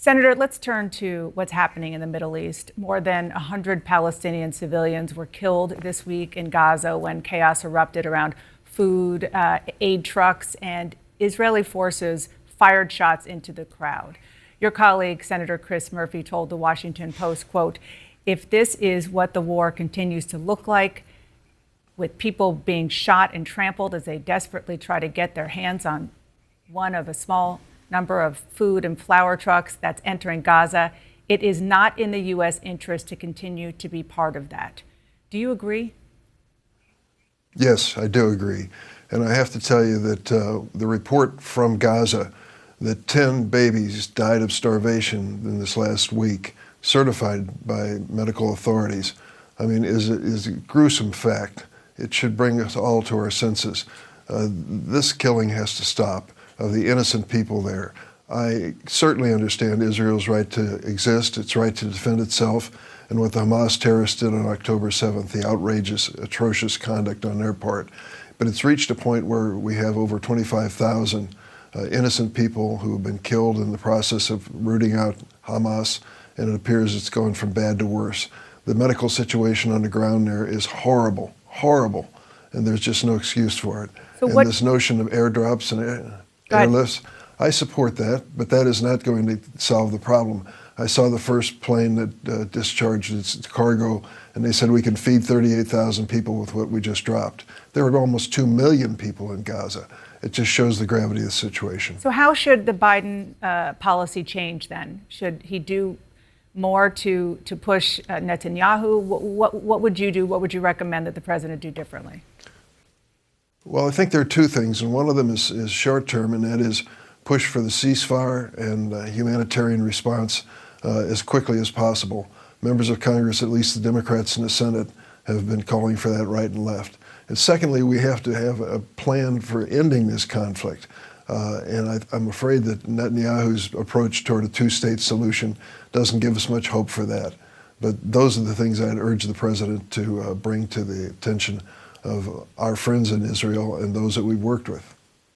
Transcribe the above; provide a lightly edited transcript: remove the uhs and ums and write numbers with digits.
Senator, let's turn to what's happening in the Middle East. More than 100 Palestinian civilians were killed this week in Gaza when chaos erupted around food, aid trucks, and Israeli forces fired shots into the crowd. Your colleague, Senator Chris Murphy, told the Washington Post, quote, "If this is what the war continues to look like, with people being shot and trampled as they desperately try to get their hands on one of a small number of food and flour trucks that's entering Gaza, it is not in the U.S. interest to continue to be part of that." Do you agree? Yes, I do agree. And I have to tell you that the report from Gaza that 10 babies died of starvation in this last week, certified by medical authorities, I mean, is a gruesome fact. It should bring us all to our senses. This killing has to stop of the innocent people there. I certainly understand Israel's right to exist, its right to defend itself, and what the Hamas terrorists did on October 7th, the outrageous, atrocious conduct on their part. But it's reached a point where we have over 25,000 innocent people who have been killed in the process of rooting out Hamas, and it appears it's going from bad to worse. The medical situation on the ground there is horrible, horrible, and there's just no excuse for it. So and this notion of airdrops and airlifts, I support that, but that is not going to solve the problem. I saw the first plane that discharged its cargo, and they said we can feed 38,000 people with what we just dropped. There are almost 2 million people in Gaza. It just shows the gravity of the situation. So how should the Biden policy change then? Should he do more to push Netanyahu? What would you do? What would you recommend that the president do differently? Well, I think there are two things, and one of them is short-term, and that is push for the ceasefire and humanitarian response as quickly as possible. Members of Congress, at least the Democrats in the Senate, have been calling for that right and left. And secondly, we have to have a plan for ending this conflict. And I'm afraid that Netanyahu's approach toward a two-state solution doesn't give us much hope for that. But those are the things I'd urge the president to bring to the attention of our friends in Israel and those that we've worked with.